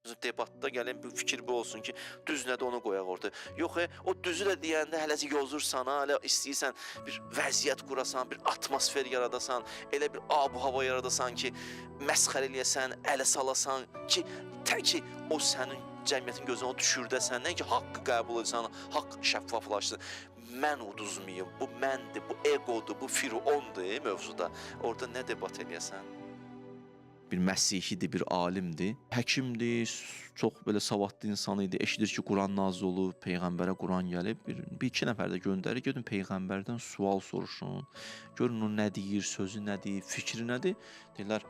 Debatda gəlin bu fikir bu olsun ki, düz nədir onu qoyaq orada. Yox, o düzü də deyəndə hələsi yozursan, hələ istəyirsən bir vəziyyət qurasan, bir atmosfer yaradasan, elə bir ab-hava yaradasan ki, məsxər eləyəsən, ələ salasan ki, təki o sənin cəmiyyətin gözünə o düşürdəsən, nə ki, haqqı qəbul etsən, haqq şəffaflaşsın. Mən uduzmayım, bu məndir, bu egodur, bu firondur mövzuda. Orada nə debat eləyəsən? Bir Məsihidir, bir alimdir, həkimdir, çox belə savadlı insan idi. Eşidir ki, Quran nazil olub, Peyğəmbərə Quran gəlib. Bir-iki nəfər də göndərir, gedin Peyğəmbərdən sual soruşun. Görün o nə deyir, sözü nədir, fikri nədir? Deyirlər,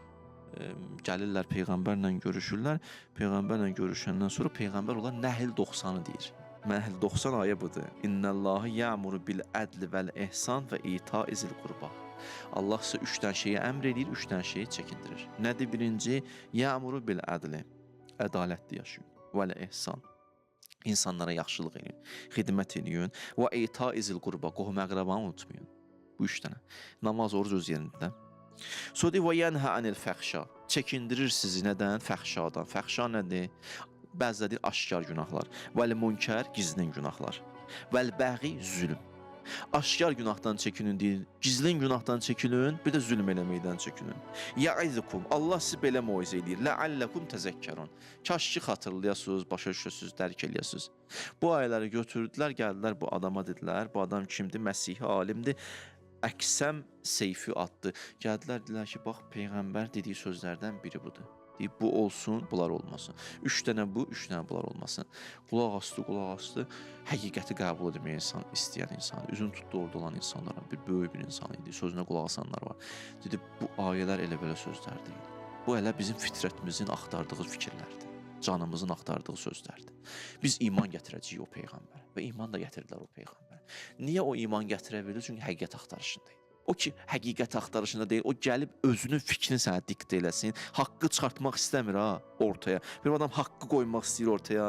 gəlirlər Peyğəmbərlə görüşürlər. Peyğəmbərlə görüşəndən sonra Peyğəmbər onlar Nəhl 90-ı deyir. Nəhl 90 ayə budur. İnnəllahı ya'muru bil ədli vəl ihsan və ita'izil qurba. Allah sizə 3 dənə şeyi əmr edir, 3 dənə şeyi çəkindirir. Nədir birinci? Ya'muru bil ədli. Ədalətli yaşayın. Vəl ihsan. İnsanlara yaxşılıq edin, xidmət edin. Və ita'izil qurba. Qohum-əqrabanı unutmayın. Bu 3 dənə. Namaz, oruc öz yerində. Sonra deyir, və yənhə anil fəxşa. Çəkindirir sizi nədən? Fəxşadan. Fəxşa nədir? Bəziləri aşkar günahlar. Vəl münkər, gizlin günahlar. Vəl bəği, zülm. Aşkar günahdan çəkinin deyil, gizlin günahdan çəkinin, bir də zülm eləməkdən çəkinin. Ya'izukum, Allah sizi belə moizə edir. Ləalləkum təzəkkərun. Kaş ki xatırlayasınız, başa düşürsünüz, dərk eləyəsiniz. Bu ayələri götürdülər, gəldilər bu adama dedilər, bu adam kimdir? Məsihi alimdir. Əksəm seyfi atdı. Gəldilər, dedilər ki, bax, Peyğəmbər dediyi sözlərdən biri budur. Deyib, bu olsun, bunlar olmasın. 3 dənə bu, 3 dənə bunlar olmasın. Qulaq astı, həqiqəti qəbul etməyə istəyən insan, üzün tutdu orada olan insanlara, bir böyük bir insan idi, sözünə qulaq asanlar var. Dedi, bu ayələr elə belə sözlər deyil. Bu elə bizim fitrətimizin axtardığı fikirlərdir, canımızın axtardığı sözlərdir. Biz iman gətirəcəyik o Peyğəmbərə və iman da gətirdilər o Peyğəmbərə. Niyə o iman gətirə bildi? Çünki həqiqət axtarışındaydı. O ki, həqiqət axtarışında deyil, o gəlib özünün fikrini sənə diktə eləsin, haqqı çıxartmaq istəmir ha, ortaya. Bir adam haqqı qoymaq istəyir ortaya.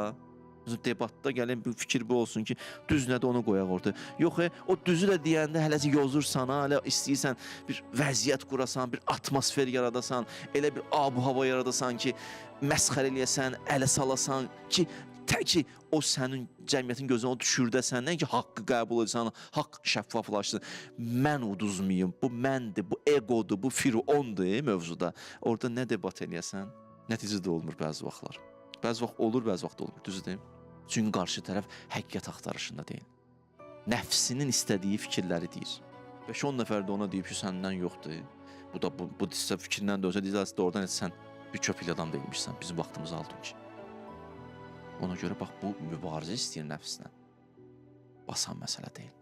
Debatda gəlin bu fikir bu olsun ki, düz nədir onu qoyaq orada. Yox, o düzü də deyəndə hələsi yozursan, hələ istəyirsən bir vəziyyət qurasan, bir atmosfer yaradasan, elə bir ab-hava yaradasan ki, məsxər eləyəsən, ələ salasan ki, təki o sənin cəmiyyətin gözünə o düşürdəsən, nə ki, haqqı qəbul etsən, haqq şəffaflaşsın. Mən uduzmayım, bu məndir, bu egodur, bu firondur mövzuda. Orada nə debat eləyəsən? Nəticə də olmur bəzi vaxtlar. Bəzi vaxt olur, bəzi vaxt olmur, düzdür? Çünki qarşı tərəf həqiqət axtarışında deyil. Nəfsinin istədiyi fikirləri deyir. 5-10 nəfər də ona deyib ki, səndən yoxdur. Bu da bu fikrindən də olsa, deyəcək, oradan sən bir köpək adam deyilmişsən, bizim vaxtımızı aldın ki. Ona görə bax, bu mübarizə istəyir nəfslə. Basan məsələ deyil.